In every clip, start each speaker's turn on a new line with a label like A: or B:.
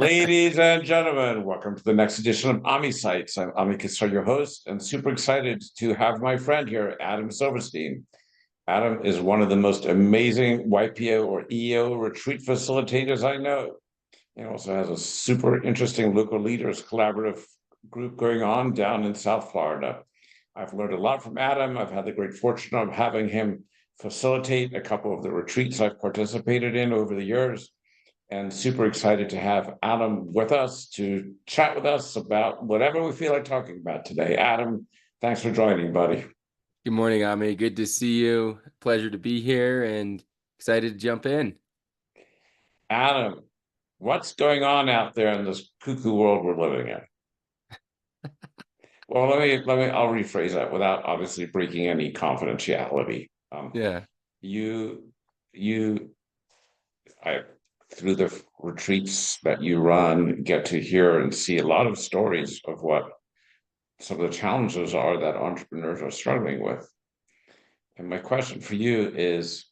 A: Ladies and gentlemen, welcome to the next edition of AmiSights. I'm Ami Kisar, your host, and super excited to have my friend here, Adam Silberstein. Adam is one of the most amazing YPO or EO retreat facilitators I know. He also has a super interesting local leaders collaborative group going on down in South Florida. I've learned a lot from Adam. I've had the great fortune of having him facilitate a couple of the retreats I've participated in over the years, and super excited to have Adam with us to chat with us about whatever we feel like talking about today. Adam, thanks for joining, buddy.
B: Good morning, Ami. Good to see you. Pleasure to be here and excited to jump in.
A: Adam, what's going on out there in this cuckoo world we're living in? Well, I'll rephrase that without obviously breaking any confidentiality.
B: Yeah.
A: You, you, I, through the retreats that you run, get to hear and see a lot of stories of what some of the challenges are that entrepreneurs are struggling with. And my question for you is,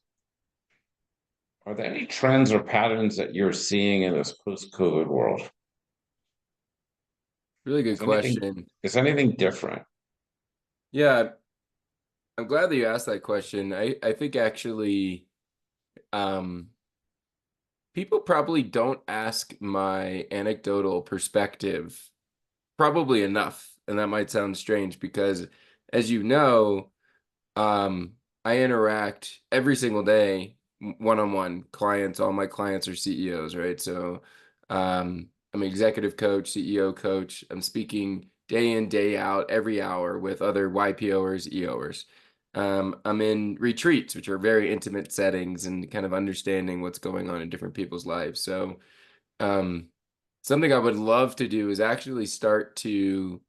A: are there any trends or patterns that you're seeing in this post-COVID world?
B: Really good
A: Is anything,
B: question.
A: is anything different?
B: Yeah, I'm glad that you asked that question. I think actually people probably don't ask my anecdotal perspective probably enough. And that might sound strange because, as you know, I interact every single day one-on-one clients. All my clients are CEOs, right? So I'm an executive coach, CEO coach. I'm speaking day in, day out, every hour with other YPOers, EOers. I'm in retreats, which are very intimate settings and kind of understanding what's going on in different people's lives. So something I would love to do is actually start to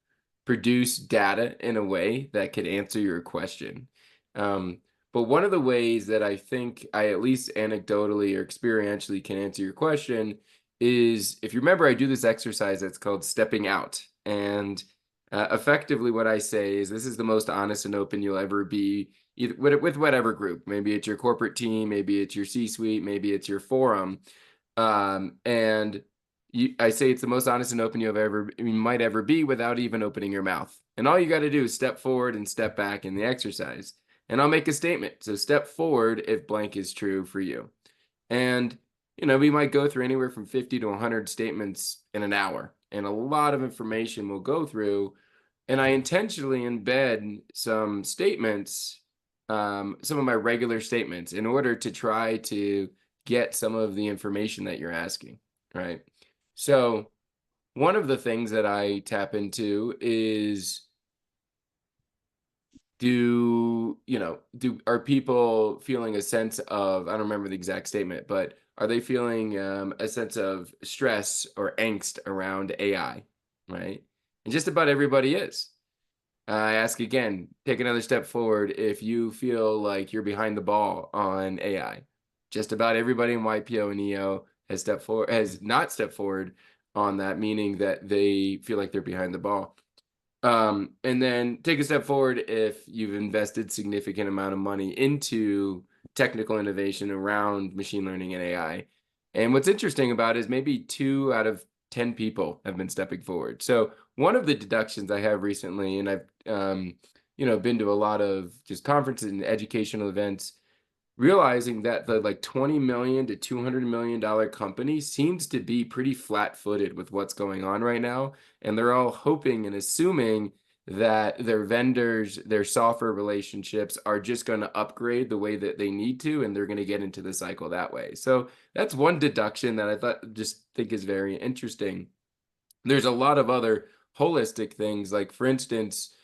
B: produce data in a way that could answer your question. But one of the ways that I think I at least anecdotally or experientially can answer your question is, if you remember, I do this exercise that's called stepping out. And effectively what I say is this is the most honest and open you'll ever be with whatever group. Maybe it's your corporate team, maybe it's your C-suite, maybe it's your forum. And I say it's the most honest and open you might ever be without even opening your mouth. And all you got to do is step forward and step back in the exercise. And I'll make a statement. So step forward if blank is true for you. And, we might go through anywhere from 50 to 100 statements in an hour. And a lot of information we'll go through. And I intentionally embed some statements, some of my regular statements, in order to try to get some of the information that you're asking, right? So one of the things that I tap into is, are people feeling a sense of, I don't remember the exact statement, but are they feeling a sense of stress or angst around AI, right? And just about everybody is. I ask again, take another step forward if you feel like you're behind the ball on AI. Just about everybody in YPO and EO has not stepped forward on that, meaning that they feel like they're behind the ball. And then take a step forward if you've invested significant amount of money into technical innovation around machine learning and AI. And what's interesting about it is maybe 2 out of 10 people have been stepping forward. So one of the deductions I have recently, and I've been to a lot of just conferences and educational events, realizing that the like $20 million to $200 million company seems to be pretty flat-footed with what's going on right now. And they're all hoping and assuming that their vendors, their software relationships are just going to upgrade the way that they need to, and they're going to get into the cycle that way. So that's one deduction that I think is very interesting. There's a lot of other holistic things, like, for instance,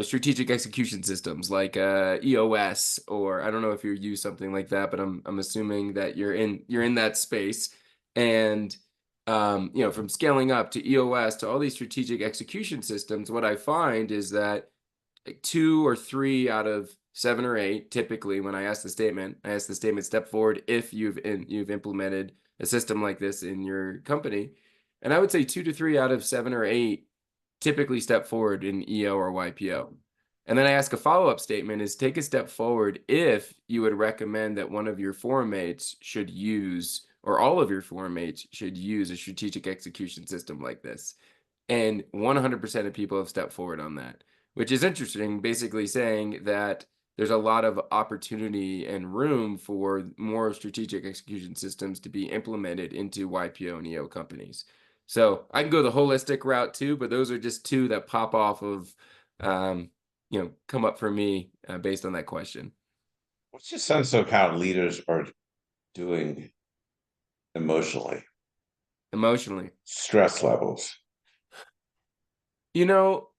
B: strategic execution systems like EOS, or I don't know if you use something like that, but I'm assuming that you're in that space. And from scaling up to EOS to all these strategic execution systems, what I find is that 2 or 3 out of 7 or 8, typically, when I ask the statement, step forward if you've implemented a system like this in your company. And I would say 2 to 3 out of 7 or 8 typically step forward in EO or YPO. And then I ask a follow-up statement is, take a step forward if you would recommend that one of your forum mates should use or all of your foreign mates should use a strategic execution system like this. And 100% of people have stepped forward on that, which is interesting, basically saying that there's a lot of opportunity and room for more strategic execution systems to be implemented into YPO and EO companies. So I can go the holistic route too, but those are just two that pop off of, come up for me based on that question.
A: What's your sense of how leaders are doing emotionally?
B: Emotionally,
A: Stress levels.
B: you know,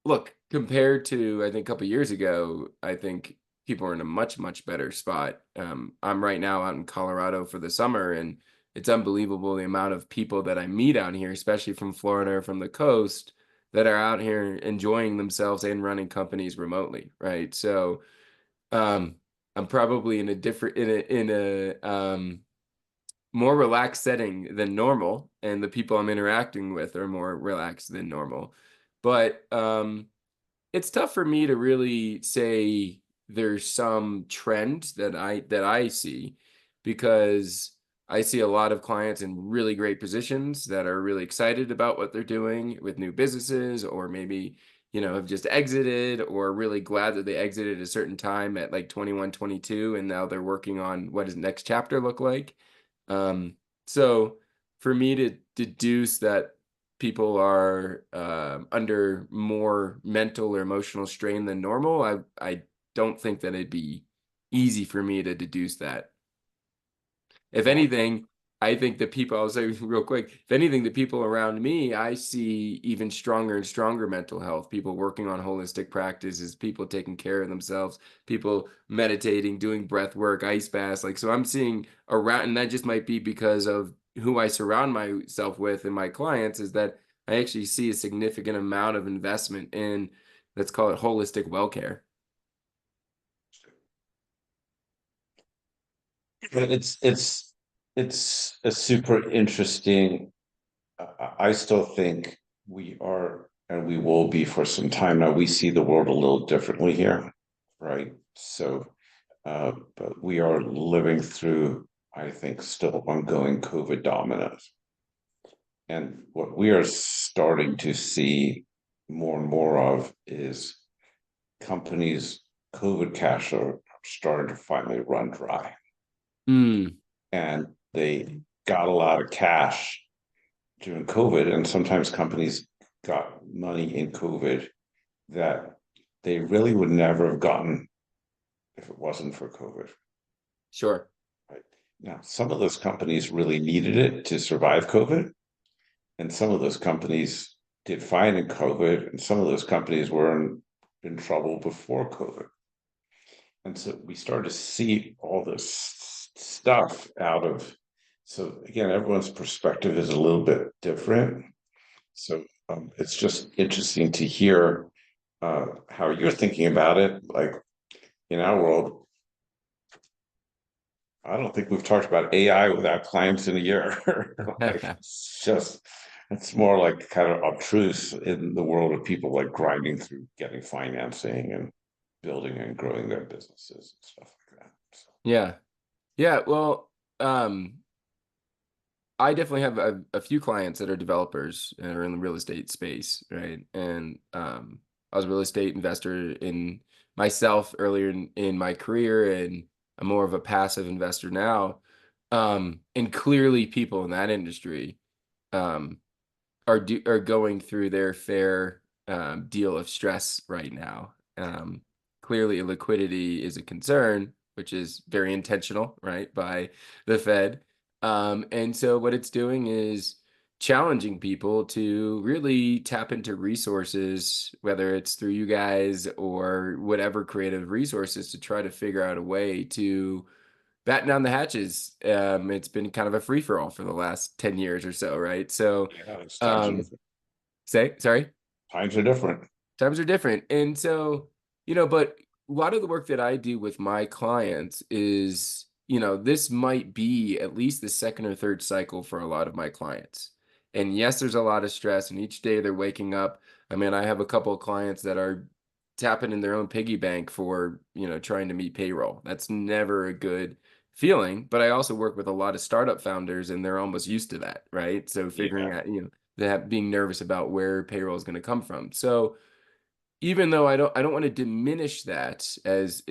B: look, compared to I think a couple years ago, I think people are in a much, much better spot. I'm right now out in Colorado for the summer, and it's unbelievable the amount of people that I meet out here, especially from Florida or from the coast, that are out here enjoying themselves and running companies remotely, right? So I'm probably in a different in a more relaxed setting than normal, and the people I'm interacting with are more relaxed than normal. But it's tough for me to really say there's some trend that I see, because I see a lot of clients in really great positions that are really excited about what they're doing with new businesses, or maybe have just exited, or really glad that they exited at a certain time at like 21, 22, and now they're working on what does next chapter look like. So for me to deduce that people are under more mental or emotional strain than normal, I don't think that it'd be easy for me to deduce that. If
A: Well,
B: anything, I think the people, I'll say real quick, if anything, the people around me, I see even stronger and stronger mental health, people working on holistic practices, people taking care of themselves, people meditating, doing breath work, ice baths. Like, so I'm seeing around, and that just might be because of who I surround myself with and my clients, is that I actually see a significant amount of investment in, let's call it holistic well care.
A: but it's a super interesting. I still think we are, and we will be for some time now. We see the world a little differently here, right? So, but we are living through, I think, still ongoing COVID dominoes. And what we are starting to see more and more of is companies' COVID cash are starting to finally run dry.
B: Mm,
A: And they got a lot of cash during COVID, and sometimes companies got money in COVID that they really would never have gotten if it wasn't for COVID.
B: sure.
A: Right now, some of those companies really needed it to survive COVID, and some of those companies did fine in COVID, and some of those companies were in trouble before COVID. And so we started to see all this stuff out of, so again, everyone's perspective is a little bit different. So it's just interesting to hear how you're thinking about it. Like in our world, I don't think we've talked about AI without clients in a year. Like, it's more like kind of obtruse in the world of people like grinding through getting financing and building and growing their businesses and stuff like that. So.
B: Yeah. Yeah. Well, I definitely have a few clients that are developers and are in the real estate space, right? And I was a real estate investor in myself earlier in my career, and I'm more of a passive investor now. And clearly, people in that industry um, are going through their fair deal of stress right now. Clearly, liquidity is a concern, which is very intentional, right, by the Fed. And so what it's doing is challenging people to really tap into resources, whether it's through you guys or whatever creative resources, to try to figure out a way to batten down the hatches. It's been kind of a free for all for the last 10 years or so, right? So,
A: Yeah, it's times are
B: um,
A: different.
B: sorry,
A: Times are different.
B: times are different. And so, but a lot of the work that I do with my clients is, this might be at least the second or third cycle for a lot of my clients. And yes, there's a lot of stress, and each day they're waking up. I mean, I have a couple of clients that are tapping in their own piggy bank for, trying to meet payroll. That's never a good feeling, but I also work with a lot of startup founders and they're almost used to that, right? So
A: Yeah.
B: figuring out, that being nervous about where payroll is going to come from. So even though I don't want to diminish that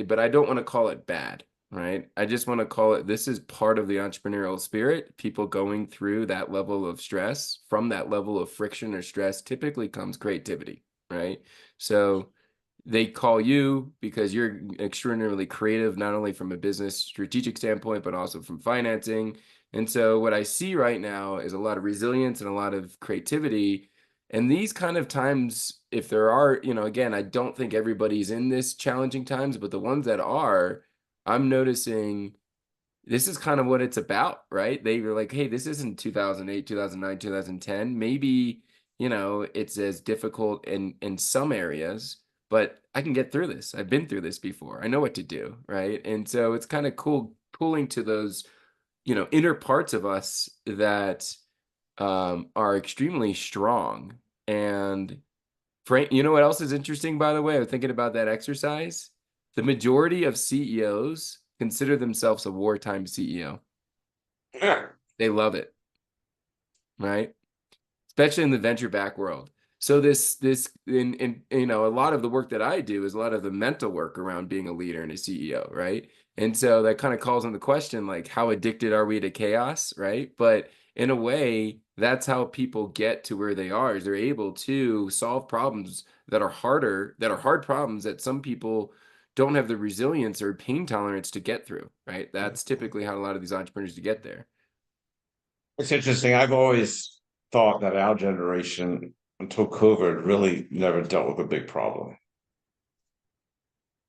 B: but I don't want to call it bad, right? I just want to call it, this is part of the entrepreneurial spirit. People going through that level of stress, from that level of friction or stress typically comes creativity, right? So they call you because you're extraordinarily creative, not only from a business strategic standpoint, but also from financing. And so what I see right now is a lot of resilience and a lot of creativity. And these kind of times, if there are, again, I don't think everybody's in this challenging times, but the ones that are, I'm noticing this is kind of what it's about, right? They were like, hey, this isn't 2008, 2009, 2010. Maybe, it's as difficult in some areas, but I can get through this. I've been through this before. I know what to do, right? And so it's kind of cool pulling to those, inner parts of us that are extremely strong. And Frank, you know what else is interesting, by the way? I was thinking about that exercise. The majority of CEOs consider themselves a wartime CEO.
A: Yeah.
B: They love it, right? Especially in the venture back world. So this in a lot of the work that I do is a lot of the mental work around being a leader and a CEO, right? And so that kind of calls into question, like, how addicted are we to chaos, right? But in a way, that's how people get to where they are, is they're able to solve problems that are harder, that are hard problems that some people don't have the resilience or pain tolerance to get through, right? That's typically how a lot of these entrepreneurs to get there.
A: It's interesting. I've always thought that our generation, until COVID, really never dealt with a big problem.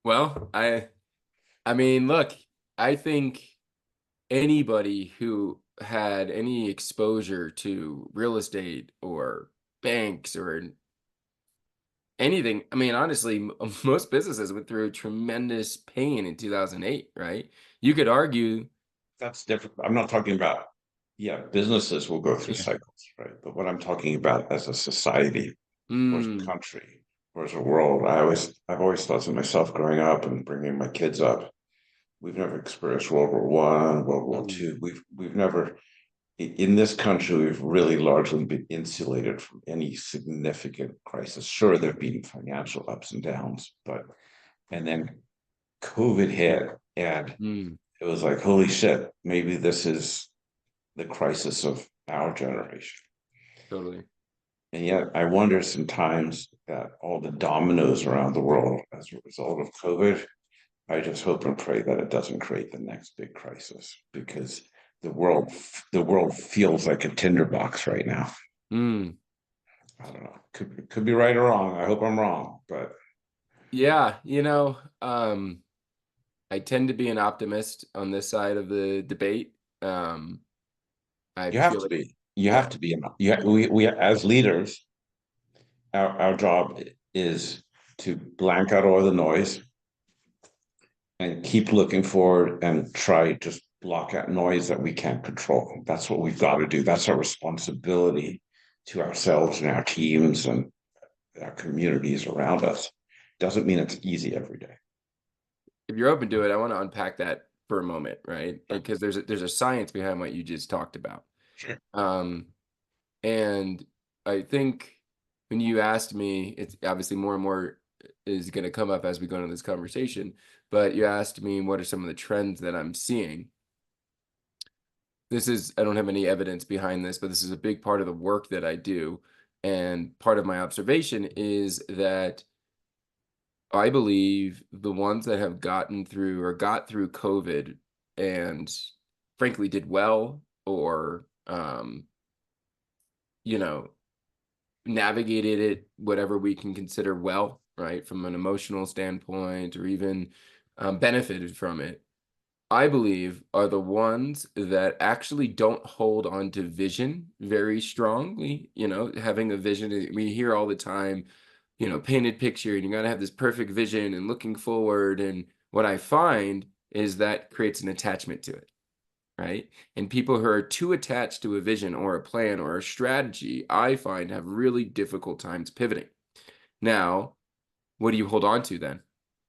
B: Well, I mean, look, I think anybody who had any exposure to real estate or banks or anything, I mean, honestly, most businesses went through tremendous pain in 2008, right? You could argue,
A: That's different. I'm not talking about, yeah, businesses will go through
B: yeah.
A: cycles, right? But what I'm talking about as a society or as a
B: Mm,
A: country or as a world, I've always thought to myself growing up and bringing my kids up, we've never experienced World War One, World War
B: mm,
A: Two. We've never in this country, we've really largely been insulated from any significant crisis. Sure, there have been financial ups and downs, but and then COVID hit, and
B: mm,
A: it was like, holy shit, maybe this is the crisis of our generation.
B: totally.
A: And yet, I wonder sometimes that all the dominoes around the world as a result of COVID, I just hope and pray that it doesn't create the next big crisis because the world the world feels like a tinderbox right now.
B: Mm.
A: I don't know. Could be right or wrong. I hope I'm wrong, but
B: Yeah, I tend to be an optimist on this side of the debate. I
A: you have
B: feel
A: to
B: like,
A: be. You
B: yeah.
A: have to be. We as leaders, our job is to blank out all the noise and keep looking forward and try just block out noise that we can't control. That's what we've got to do. That's our responsibility to ourselves and our teams and our communities around us. Doesn't mean it's easy every day.
B: If you're open to it, I want to unpack that for a moment, right? Because there's a science behind what you just talked about.
A: Sure.
B: Um, and I think when you asked me, it's obviously more and more is going to come up as we go into this conversation. But you asked me what are some of the trends that I'm seeing. I don't have any evidence behind this, but this is a big part of the work that I do. And part of my observation is that I believe the ones that have gotten through or got through COVID and frankly did well or you know, navigated it whatever we can consider well, right? From an emotional standpoint or even benefited from it. I believe are the ones that actually don't hold on to vision very strongly, having a vision. We hear all the time, painted picture, and you got to have this perfect vision and looking forward. And what I find is that creates an attachment to it, right? And people who are too attached to a vision or a plan or a strategy, I find have really difficult times pivoting. Now, what do you hold on to then?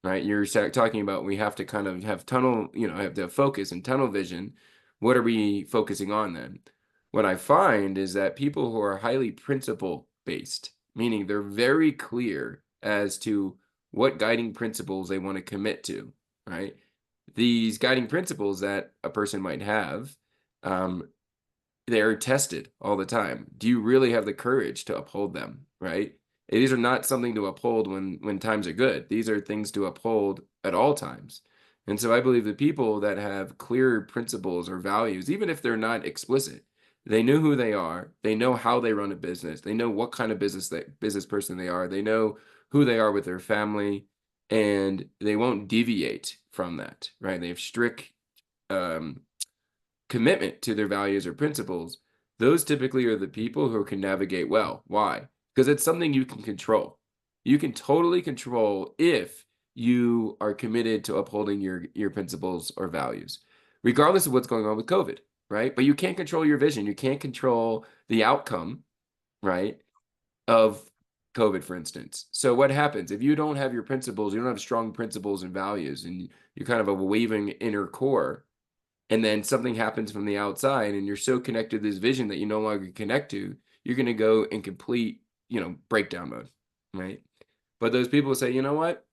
B: right? You're talking about we have to kind of have tunnel, have to focus and tunnel vision. What are we focusing on then? What I find is that people who are highly principle based, meaning they're very clear as to what guiding principles they want to commit to, right? These guiding principles that a person might have, um, they're tested all the time. Do you really have the courage to uphold them, right? These are not something to uphold when times are good. These are things to uphold at all times. And so I believe the people that have clear principles or values, even if they're not explicit, they know who they are, they know how they run a business, they know what kind of business person they are, they know who they are with their family, and they won't deviate from that, right? They have strict um, commitment to their values or principles. Those typically are the people who can navigate well. Why? Because it's something you can control. You can totally control if you are committed to upholding your principles or values, regardless of what's going on with COVID, right? But you can't control your vision. You can't control the outcome, right, of COVID, for instance. So what happens if you don't have your principles, you don't have strong principles and values, and you're kind of a waving inner core, and then something happens from the outside and you're so connected to this vision that you no longer connect to, you're going to go in complete, breakdown mode, right? But those people say, you know what?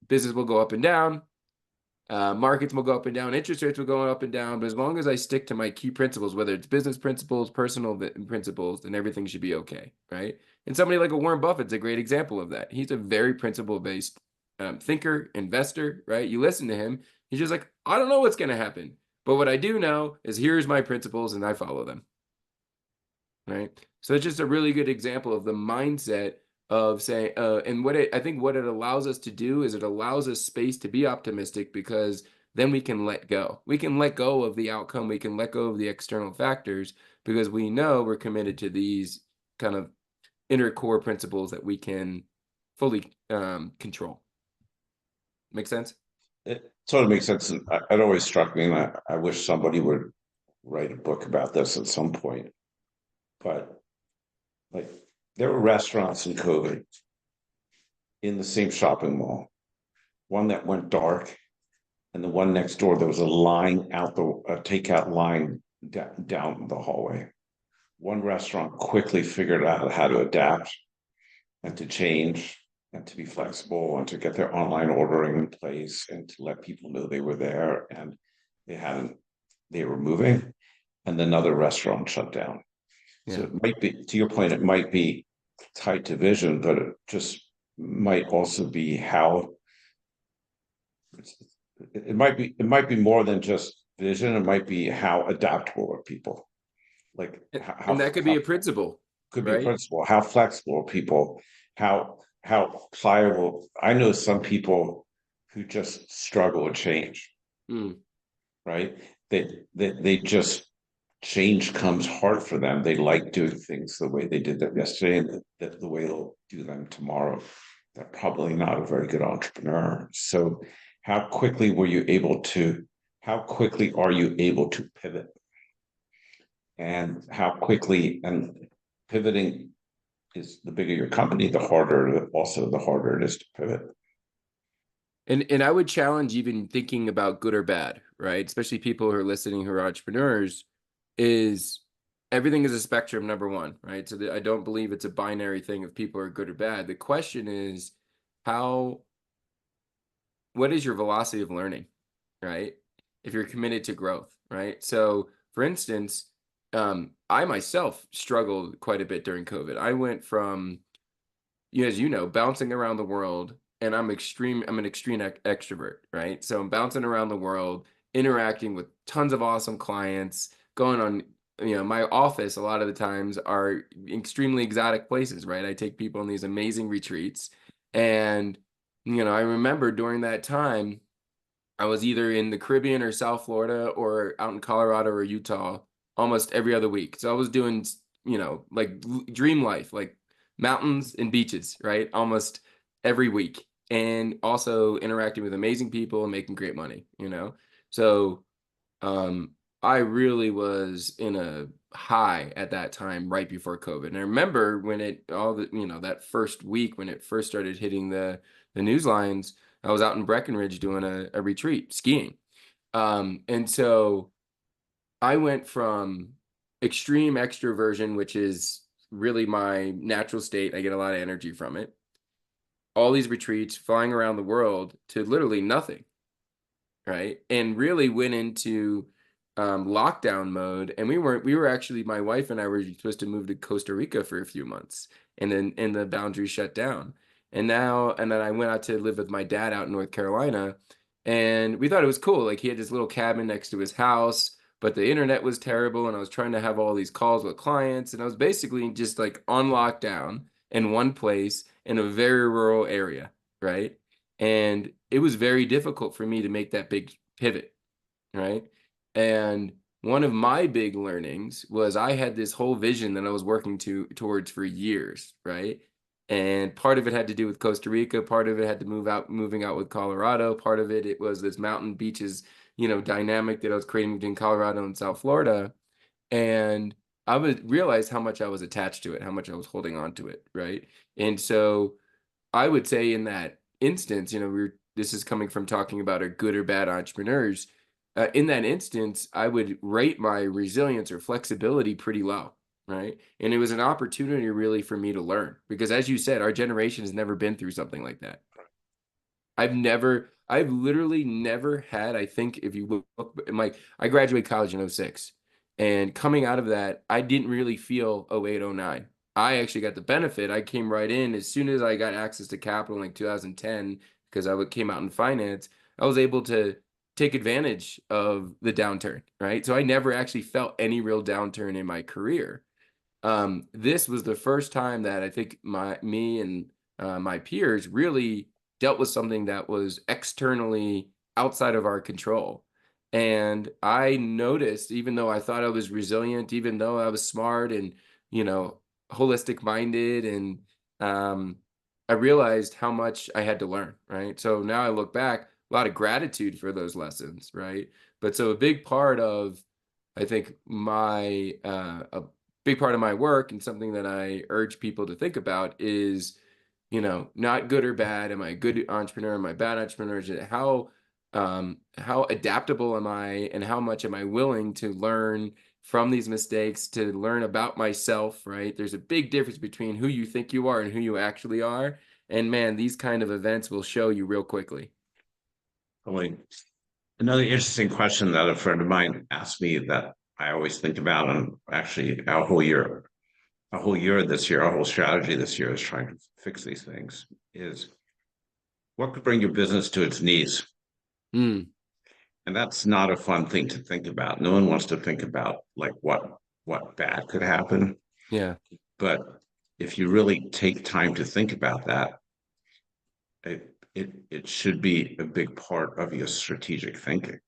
B: Business will go up and down. Markets will go up and down. Interest rates will go up and down. But as long as I stick to my key principles, whether it's business principles, personal principles, then everything should be okay, right? And somebody like a Warren Buffett's a great example of that. He's a very principle-based thinker, investor, right? You listen to him. He's just like, I don't know what's going to happen. But what I do know is here's my principles and I follow them, right? So it's just a really good example of the mindset of saying, and I think what it allows us to do is it allows us space to be optimistic, because then we can let go. We can let go of the outcome. We can let go of the external factors because we know we're committed to these kind of inner core principles that we can fully control. Make sense?
A: It sort of makes sense. And it always struck me, and I wish somebody would write a book about this at some point. But like, there were restaurants in COVID in the same shopping mall, one that went dark, and the one next door, there was a line out a takeout line down the hallway. One restaurant quickly figured out how to adapt and to change and to be flexible and to get their online ordering in place and to let people know they were there and they were moving. And another restaurant shut down. So it might be, to your point, it might be tied to vision, but it just might also be how it might be more than just vision. It might be how adaptable are people. Like
B: and that could be a principle,
A: could be a
B: right?
A: principle. How flexible are people? How pliable? I know some people who just struggle with change. Right? They just change comes hard for them. They like doing things the way they did them yesterday and the way they'll do them tomorrow. They're probably not a very good entrepreneur. So how quickly are you able to pivot? And how quickly, and pivoting is, the bigger your company, the harder it is to pivot.
B: And I would challenge even thinking about good or bad, right? Especially people who are listening who are entrepreneurs, is everything is a spectrum, number one, right? So I don't believe it's a binary thing of people are good or bad. The question is what is your velocity of learning, right? If you're committed to growth, right? So for instance, I myself struggled quite a bit during COVID. I went from, as you know, bouncing around the world, and I'm an extreme extrovert, right? So I'm bouncing around the world, interacting with tons of awesome clients, going on, my office a lot of the times are extremely exotic places, right? I take people on these amazing retreats. And, I remember during that time, I was either in the Caribbean or South Florida or out in Colorado or Utah almost every other week. So I was doing, like dream life, like mountains and beaches, right? Almost every week. And also interacting with amazing people and making great money, So I really was in a high at that time right before COVID. And I remember when that first week when it first started hitting the news lines, I was out in Breckenridge doing a retreat skiing. And so I went from extreme extroversion, which is really my natural state. I get a lot of energy from it. All these retreats, flying around the world, to literally nothing, right? And really went into lockdown mode. And we were actually, my wife and I were supposed to move to Costa Rica for a few months, and then the boundary shut down. And then I went out to live with my dad out in North Carolina, and we thought it was cool. Like, he had this little cabin next to his house, but the internet was terrible, and I was trying to have all these calls with clients, and I was basically just like on lockdown in one place in a very rural area, right? And it was very difficult for me to make that big pivot, right? And one of my big learnings was I had this whole vision that I was working towards for years, right? And part of it had to do with Costa Rica, part of it had to moving out with Colorado, part of it was this mountain beaches, dynamic that I was creating between Colorado and South Florida. And I would realize how much I was attached to it, how much I was holding on to it, right? And so I would say in that instance, this is coming from talking about are good or bad entrepreneurs. In that instance, I would rate my resilience or flexibility pretty low, right? And it was an opportunity really for me to learn, because as you said, our generation has never been through something like that. I've literally never had, I think if you look, I graduated college in 06, and coming out of that, I didn't really feel 08, 09. I actually got the benefit. I came right in as soon as I got access to capital in like 2010, because came out in finance. I was able to take advantage of the downturn, right? So I never actually felt any real downturn in my career. This was the first time that I think me and my peers really dealt with something that was externally outside of our control. And I noticed, even though I thought I was resilient, even though I was smart and, holistic minded, and I realized how much I had to learn, right? So now I look back, a lot of gratitude for those lessons, right? But so a big part of, I think, a big part of my work, and something that I urge people to think about is, not good or bad. Am I a good entrepreneur? Am I a bad entrepreneur? How adaptable am I, and how much am I willing to learn from these mistakes, to learn about myself, right? There's a big difference between who you think you are and who you actually are. And man, these kind of events will show you real quickly.
A: Another interesting question that a friend of mine asked me that I always think about, and actually our whole year this year, our whole strategy this year is trying to fix these things, is what could bring your business to its knees?
B: Mm,
A: And that's not a fun thing to think about. No one wants to think about like what bad could happen.
B: yeah.
A: But if you really take time to think about that, it should be a big part of your strategic thinking.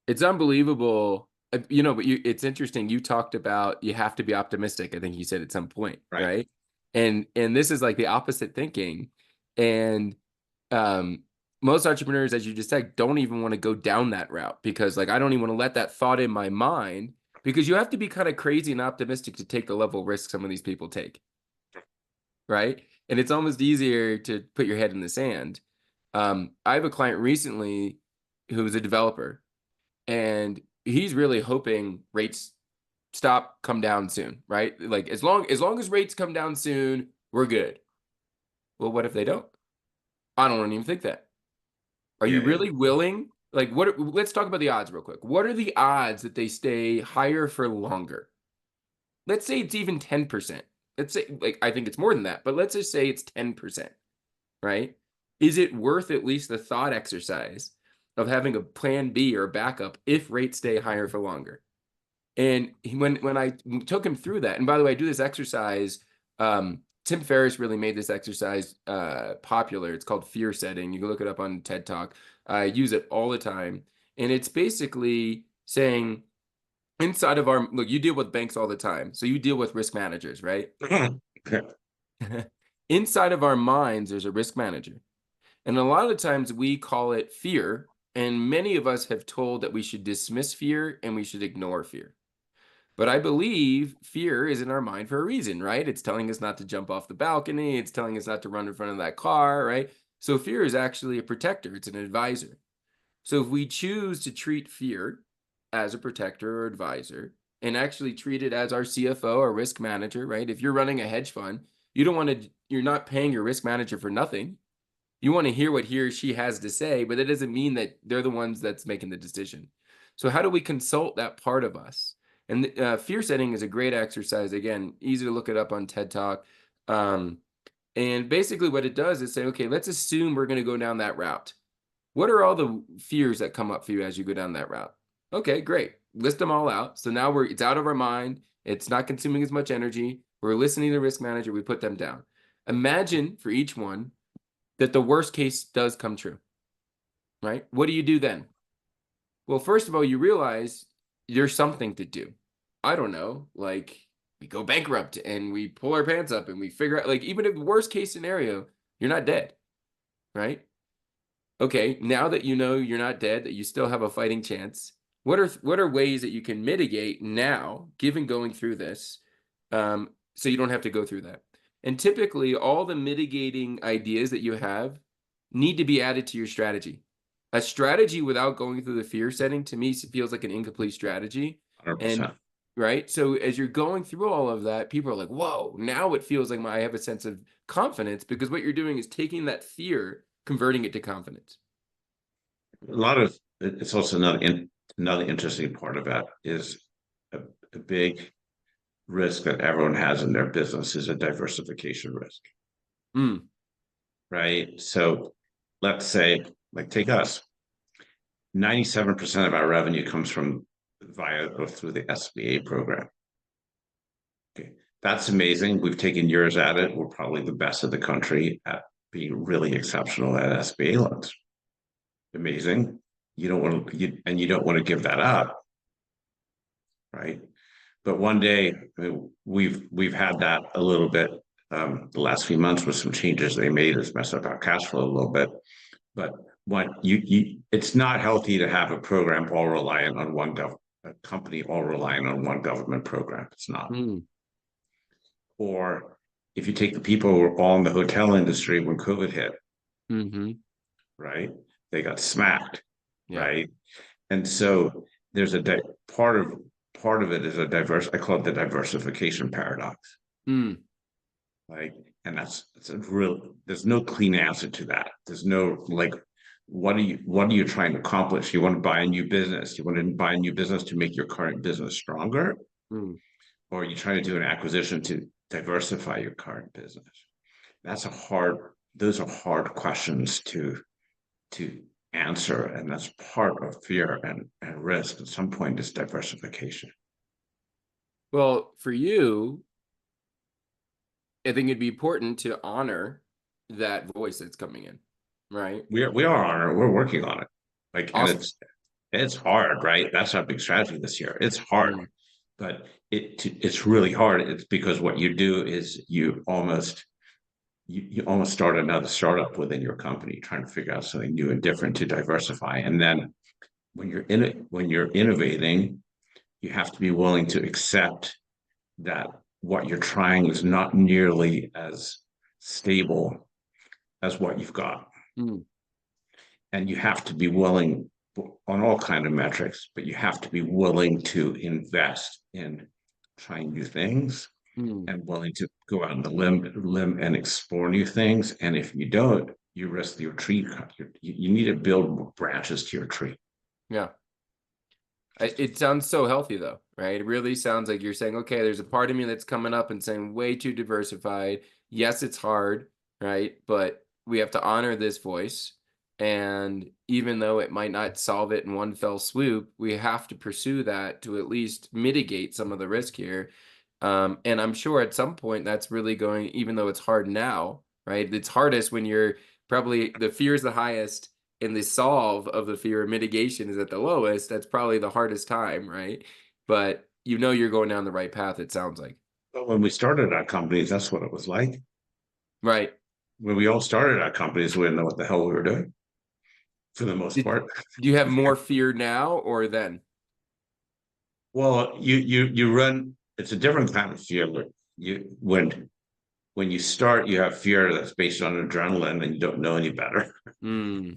B: It's unbelievable. But it's interesting. You talked about you have to be optimistic. I think you said at some point,
A: Right.
B: right? And this is like the opposite thinking. And most entrepreneurs, as you just said, don't even want to go down that route, because like I don't even want to let that thought in my mind, because you have to be kind of crazy and optimistic to take the level of risk some of these people take, right? And it's almost easier to put your head in the sand. I have a client recently who's a developer, and he's really hoping rates come down soon, right? Like as long as rates come down soon, we're good. Well, what if they don't? I don't even think that. Are you
A: Yeah,
B: really willing? Like, let's talk about the odds real quick. What are the odds that they stay higher for longer? Let's say it's even 10%. Let's say, like, I think it's more than that, but let's just say it's 10%, right? Is it worth at least the thought exercise of having a plan B or backup if rates stay higher for longer? And when I took him through that, and by the way, I do this exercise. Tim Ferriss really made this exercise popular. It's called fear setting. You can look it up on TED Talk. I use it all the time. And it's basically saying, inside of our, look, you deal with banks all the time. So you deal with risk managers, right? Inside of our minds, there's a risk manager. And a lot of the times we call it fear. And many of us have told that we should dismiss fear and we should ignore fear. But I believe fear is in our mind for a reason, right? It's telling us not to jump off the balcony. It's telling us not to run in front of that car, right? So fear is actually a protector. It's an advisor. So if we choose to treat fear as a protector or advisor and actually treat it as our CFO or risk manager, right? If you're running a hedge fund, you're not paying your risk manager for nothing. You want to hear what he or she has to say, but that doesn't mean that they're the ones that's making the decision. So how do we consult that part of us? And fear setting is a great exercise. Again, easy to look it up on TED Talk. And basically what it does is say, okay, let's assume we're going to go down that route. What are all the fears that come up for you as you go down that route? Okay, great. List them all out. So now it's out of our mind. It's not consuming as much energy. We're listening to the risk manager. We put them down. Imagine for each one that the worst case does come true, right? What do you do then? Well, first of all, you realize there's something to do. I don't know, like we go bankrupt and we pull our pants up and we figure out, like, even if the worst case scenario, you're not dead, right? Okay, now that you know you're not dead, that you still have a fighting chance, what are ways that you can mitigate now, given going through this, so you don't have to go through that? And typically, all the mitigating ideas that you have need to be added to your strategy. A strategy without going through the fear setting, to me, feels like an incomplete strategy.
A: 100%.
B: And right, so as you're going through all of that, people are like, "Whoa!" Now it feels like I have a sense of confidence, because what you're doing is taking that fear, converting it to confidence.
A: It's also another interesting part of that is a big risk that everyone has in their business is a diversification risk.
B: Mm.
A: Right? So let's say, like, take us. 97% of our revenue comes from through the SBA program. Okay, that's amazing. We've taken years at it. We're probably the best of the country at being really exceptional at SBA loans. Amazing. You don't want to give that up, right? But one day, I mean, we've had that a little bit. The last few months with some changes they made has messed up our cash flow a little bit. But it's not healthy to have a program all reliant on a company all reliant on one government program. It's not.
B: Mm.
A: Or if you take the people who were all in the hotel industry when COVID hit,
B: Mm-hmm.
A: right? They got smacked,
B: Yeah.
A: right? And so there's part of it is I call it the diversification paradox.
B: Mm.
A: Like, and there's no clean answer to that. There's no, like, what are you trying to accomplish? You want to buy a new business? You want to buy a new business to make your current business stronger?
B: Mm.
A: Or are you trying to do an acquisition to diversify your current business? Those are hard questions to answer. And that's part of fear and risk. At some point, is diversification.
B: Well, for you, I think it'd be important to honor that voice that's coming in, right?
A: We are on it. We're working on it. Like,
B: Awesome.
A: and it's hard, right? That's our big strategy this year. It's hard, but it's really hard. It's because what you do is you almost start another startup within your company, trying to figure out something new and different to diversify. And then when you're innovating, you have to be willing to accept that what you're trying is not nearly as stable as what you've got.
B: Mm.
A: And you have to be willing on all kind of metrics, but you have to be willing to invest in trying new things and willing to go out on the limb and explore new things. And if you don't, you risk your tree. You need to build more branches to your tree.
B: Yeah. It sounds so healthy, though, right? It really sounds like you're saying, okay, there's a part of me that's coming up and saying way too diversified. Yes, it's hard, right? But we have to honor this voice. And even though it might not solve it in one fell swoop, we have to pursue that to at least mitigate some of the risk here. And I'm sure at some point that's really going, even though it's hard now, right? It's hardest when you're probably the fear is the highest and the solve of the fear mitigation is at the lowest. That's probably the hardest time, right? But you know you're going down the right path, it sounds like.
A: But when we started our companies, that's what it was like.
B: Right.
A: When we all started our companies, we didn't know what the hell we were doing, for the most part.
B: Do you have more fear now or then?
A: Well, you run. It's a different kind of fear. When when you start, you have fear that's based on adrenaline and you don't know any better.
B: Mm,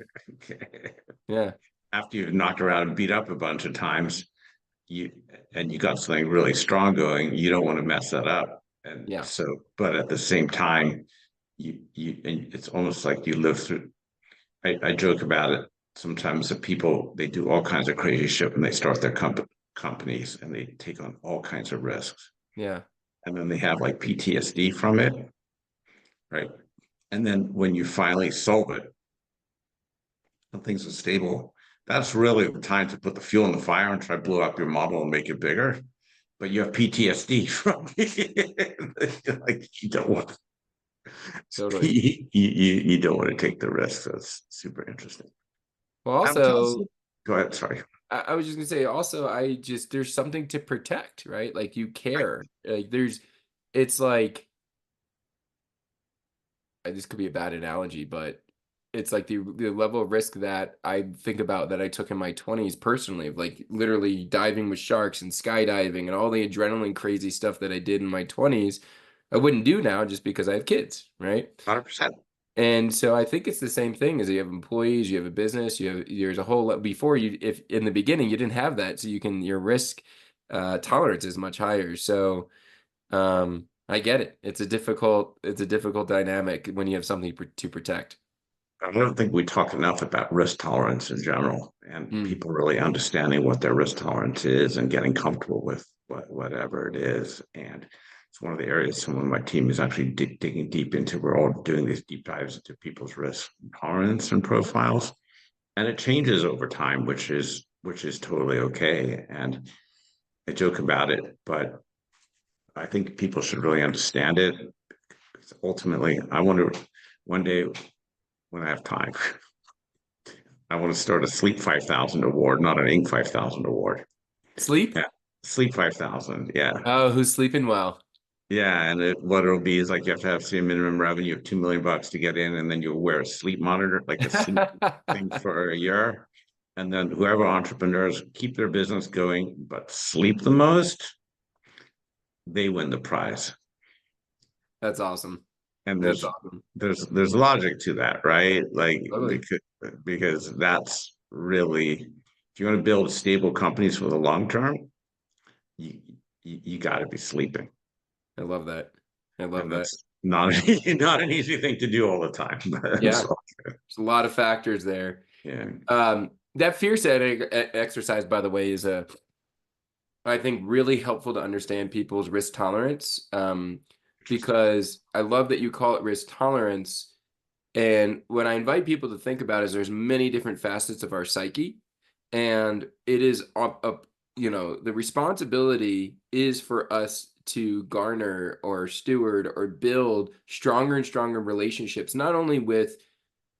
B: yeah.
A: After you've knocked around and beat up a bunch of times, you got something really strong going, you don't want to mess that up. And
B: Yeah.
A: so, but at the same time, and it's almost like you live through. I joke about it sometimes that people, they do all kinds of crazy shit when they start their companies and they take on all kinds of risks.
B: Yeah.
A: And then they have like PTSD from it, right? And then when you finally solve it and things are stable, that's really the time to put the fuel in the fire and try to blow up your model and make it bigger. But you have PTSD from it. Like you don't want
B: Totally.
A: you don't want to take the risk. That's super interesting.
B: Well,
A: Tell us.
B: also,
A: Go ahead. Sorry.
B: I was just gonna say, also, there's something to protect, right? Like you care. Like it's like, this could be a bad analogy, but it's like the level of risk that I think about that I took in my 20s personally, of like literally diving with sharks and skydiving and all the adrenaline crazy stuff that I did in my 20s, I wouldn't do now just because I have kids, right?
A: 100%.
B: And so I think it's the same thing as you have employees, you have a business, there's a whole lot before you, if in the beginning you didn't have that, so your risk tolerance is much higher. So I get it. It's a difficult dynamic when you have something to protect.
A: I don't think we talk enough about risk tolerance in general and
B: Mm,
A: people really understanding what their risk tolerance is and getting comfortable with whatever it is. And it's one of the areas someone on my team is actually digging deep into. We're all doing these deep dives into people's risk tolerance and profiles. And it changes over time, which is totally okay. And I joke about it, but I think people should really understand it. Ultimately, I wonder one day when I have time, I want to start a Sleep 5,000 award, not an Inc. 5,000 award.
B: sleep?
A: Yeah, Sleep 5,000. Yeah,
B: Oh, who's sleeping well?
A: yeah. And what it'll be is like you have to have say a minimum revenue of $2 million to get in, and then you'll wear a sleep monitor, like a sleep thing for a year. And then whoever entrepreneurs keep their business going but sleep the most, they win the prize.
B: That's awesome.
A: And
B: That's
A: there's
B: awesome.
A: there's there's logic to that, right? Like
B: Totally.
A: because that's really, if you want to build stable companies for the long term, you you got to be sleeping,
B: I love that. I love
A: and
B: that.
A: that's not not an easy thing to do all the time.
B: Yeah,
A: So,
B: there's a lot of factors there.
A: yeah,
B: That fear setting exercise, by the way, is I think really helpful to understand people's risk tolerance. Because I love that you call it risk tolerance. And what I invite people to think about is there's many different facets of our psyche, and it is up, the responsibility is for us to garner or steward or build stronger and stronger relationships, not only with,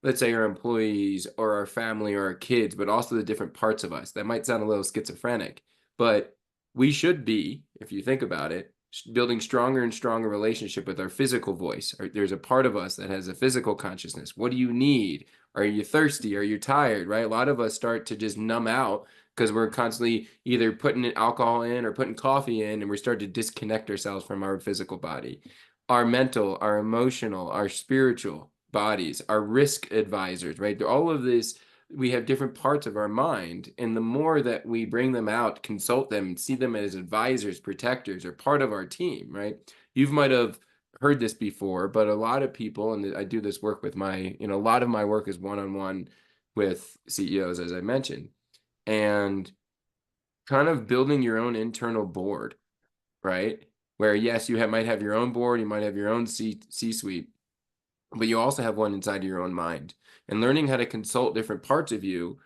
B: let's say, our employees or our family or our kids, but also the different parts of us. That might sound a little schizophrenic, but we should be, if you think about it, building stronger and stronger relationship with our physical voice. There's a part of us that has a physical consciousness. What do you need? Are you thirsty? Are you tired? Right? A lot of us start to just numb out because we're constantly either putting alcohol in or putting coffee in, and we start to disconnect ourselves from our physical body. Our mental, our emotional, our spiritual bodies, our risk advisors, right? All of this, we have different parts of our mind. And the more that we bring them out, consult them, see them as advisors, protectors, or part of our team, right? You might have heard this before, but a lot of people, and I do this work with a lot of my work is one-on-one with CEOs, as I mentioned, and kind of building your own internal board, right? Where yes, might have your own board, you might have your own C-suite, but you also have one inside of your own mind. And learning how to consult different parts of you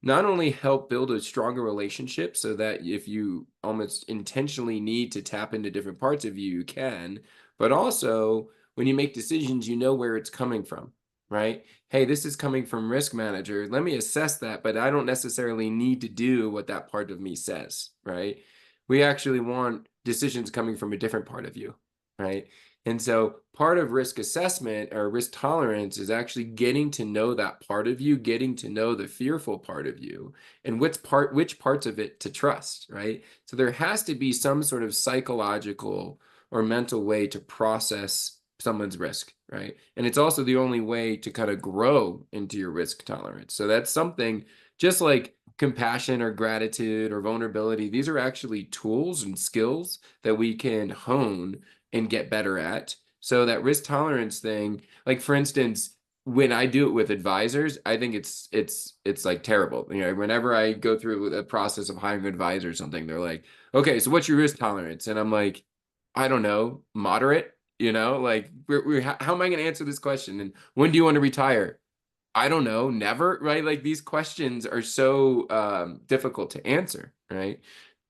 B: not only help build a stronger relationship so that if you almost intentionally need to tap into different parts of you, you can, but also when you make decisions, you know where it's coming from, right? Hey, this is coming from risk manager. Let me assess that, but I don't necessarily need to do what that part of me says, right? We actually want decisions coming from a different part of you, right? And so part of risk assessment or risk tolerance is actually getting to know that part of you, getting to know the fearful part of you, and which parts of it to trust, right? So there has to be some sort of psychological or mental way to process someone's risk, right? And it's also the only way to kind of grow into your risk tolerance. So that's something just like compassion or gratitude or vulnerability. These are actually tools and skills that we can hone and get better at. So that risk tolerance thing, like for instance, when I do it with advisors, I think it's like terrible. Whenever I go through a process of hiring an advisor or something, they're like, okay, so what's your risk tolerance? And I'm like, I don't know, moderate, like how am I going to answer this question? And when do you want to retire? I don't know, never, right? Like these questions are so difficult to answer, right?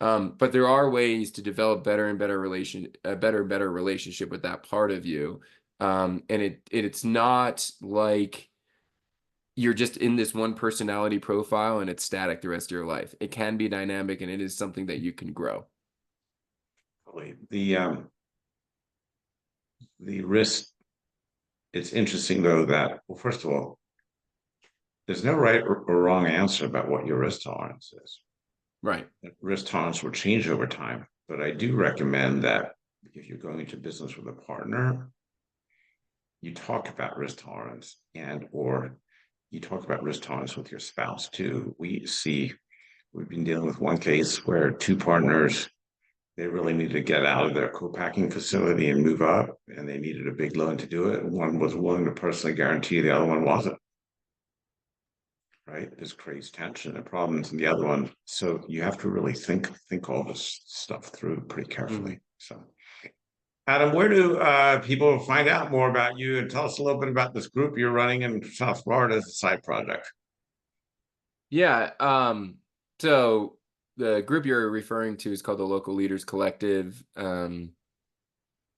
B: But there are ways to develop a better and better relationship with that part of you. And it's not like you're just in this one personality profile and it's static the rest of your life. It can be dynamic and it is something that you can grow.
A: The risk, it's interesting though that, well, first of all, there's no right or wrong answer about what your risk tolerance is.
B: Right.
A: Risk tolerance will change over time, but I do recommend that if you're going into business with a partner, you talk about risk tolerance or you talk about risk tolerance with your spouse too. We've been dealing with one case where two partners, they really needed to get out of their co-packing facility and move up, and they needed a big loan to do it. One was willing to personally guarantee, the other one wasn't. Right? This creates tension and problems in the other one. So you have to really think all this stuff through pretty carefully.
B: Mm-hmm.
A: So, Adam, where do people find out more about you, and tell us a little bit about this group you're running in South Florida as a side project?
B: Yeah. So the group you're referring to is called the Local Leaders Collective.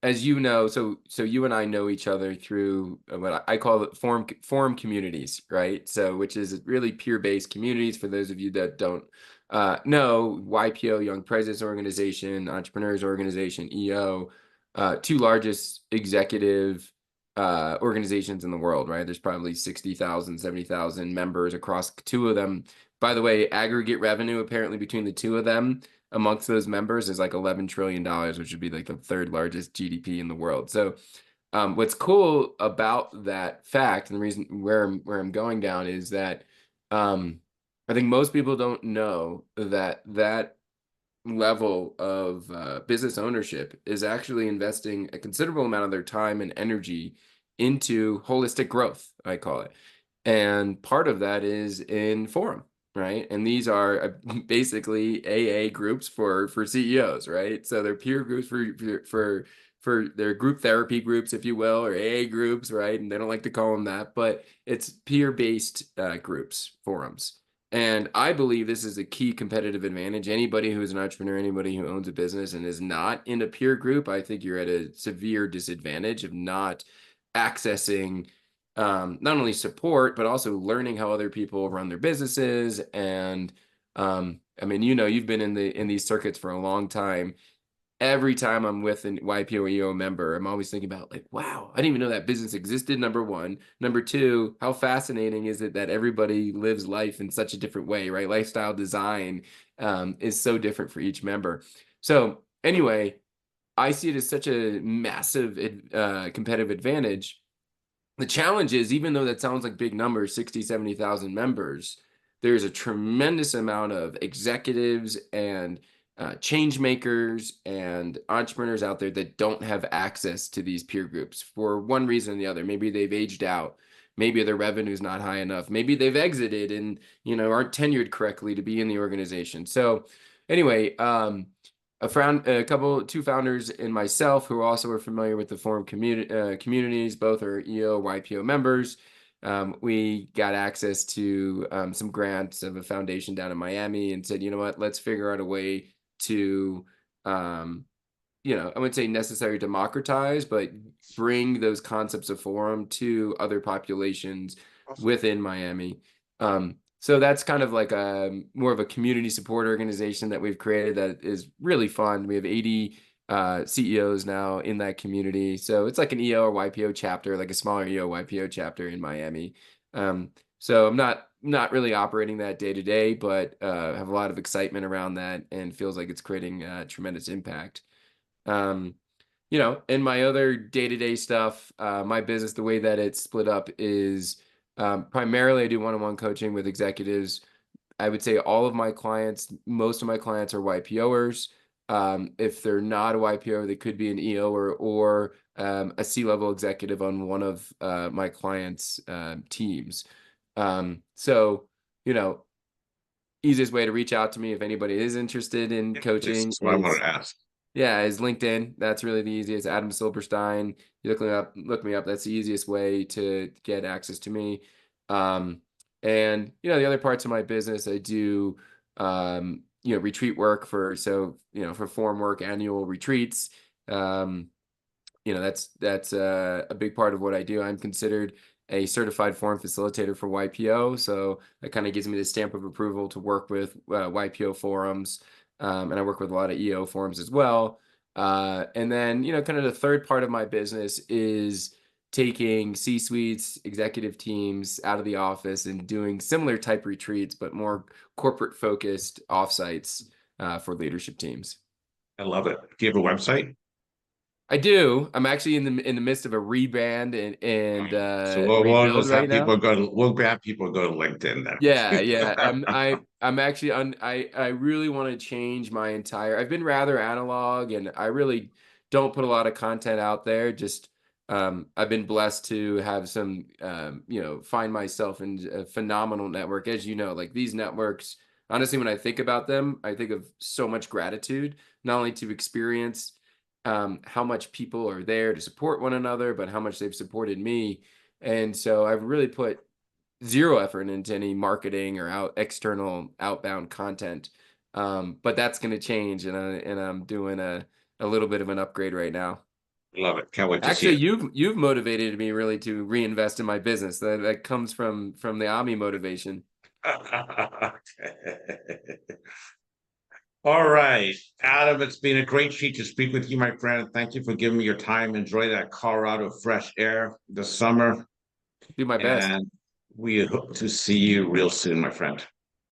B: As you know, so you and I know each other through what I call it forum communities, right? So which is really peer-based communities. For those of you that don't know, YPO, Young Presidents Organization, Entrepreneurs Organization, EO, two largest executive organizations in the world, right? There's probably 60,000, 70,000 members across two of them. By the way, aggregate revenue apparently between the two of them amongst those members is like $11 trillion, which would be like the third largest GDP in the world. So what's cool about that fact, and the reason where I'm going down is that I think most people don't know that level of business ownership is actually investing a considerable amount of their time and energy into holistic growth, I call it. And part of that is in forum, right? And these are basically AA groups for CEOs, right? So they're peer groups for their group therapy groups, if you will, or AA groups, right? And they don't like to call them that, but it's peer-based groups, forums. And I believe this is a key competitive advantage. Anybody who is an entrepreneur, anybody who owns a business and is not in a peer group, I think you're at a severe disadvantage of not accessing not only support, but also learning how other people run their businesses. And I mean, you've been in these circuits for a long time. Every time I'm with an YPO or EO member, I'm always thinking about like, wow, I didn't even know that business existed, number one. Number two, how fascinating is it that everybody lives life in such a different way, right? Lifestyle design is so different for each member. So anyway, I see it as such a massive competitive advantage. The challenge is, even though that sounds like big numbers, 60, 70,000 members, there's a tremendous amount of executives and change makers and entrepreneurs out there that don't have access to these peer groups for one reason or the other. Maybe they've aged out. Maybe their revenue is not high enough. Maybe they've exited and aren't tenured correctly to be in the organization. So anyway, I found two founders and myself who also are familiar with the forum communities. Both are EO, YPO members. We got access to some grants of a foundation down in Miami and said, you know what, let's figure out a way to, I wouldn't say necessarily democratize, but bring those concepts of forum to other populations within Miami. So that's kind of like a more of a community support organization that we've created that is really fun. We have 80 CEOs now in that community. So it's like an EO or YPO chapter, like a smaller EO YPO chapter in Miami. So I'm not really operating that day to day, but have a lot of excitement around that and feels like it's creating tremendous impact. you know, in my other day-to-day stuff, my business, the way that it's split up is primarily I do one-on-one coaching with executives. I would say all of my clients, most of my clients are YPOers. If they're not a YPO, they could be an EO or a C-level executive on one of my clients' teams. So, you know, easiest way to reach out to me if anybody is interested in
A: This
B: coaching
A: is what I wanted
B: is,
A: to ask.
B: yeah, is LinkedIn. That's really the easiest. Adam Silberstein. You look me up. That's the easiest way to get access to me. Um, and you know, the other parts of my business, I do you know, retreat work for form work, annual retreats. Um, you know, that's a big part of what I do. I'm considered a certified forum facilitator for YPO, so that kind of gives me the stamp of approval to work with YPO forums, and I work with a lot of EO forums as well. And then, you know, kind of the third part of my business is taking C-suites, executive teams out of the office and doing similar type retreats, but more corporate focused offsites for leadership teams.
A: I love it. Do you have a website?
B: I do. I'm actually in the midst of a rebrand and
A: So we'll
B: rebuild
A: just have
B: right
A: people
B: now.
A: we'll have people go to LinkedIn
B: Yeah,
A: then.
B: yeah. I'm actually I really want to change my entire. I've been rather analog and I really don't put a lot of content out there. Just I've been blessed to have some you know, find myself in a phenomenal network. As you know, like these networks, honestly, when I think about them, I think of so much gratitude, not only to experience how much people are there to support one another, but how much they've supported me. And so I've really put zero effort into any marketing or external outbound content. But that's going to change, and I'm doing a little bit of an upgrade right now.
A: Love it. Can't wait to see
B: Actually,
A: it.
B: you've motivated me really to reinvest in my business. That comes from the Ami motivation.
A: All right, Adam, it's been a great treat to speak with you, my friend. Thank you for giving me your time. Enjoy that Colorado fresh air this summer,
B: Do my best.
A: and we hope to see you real soon, my friend.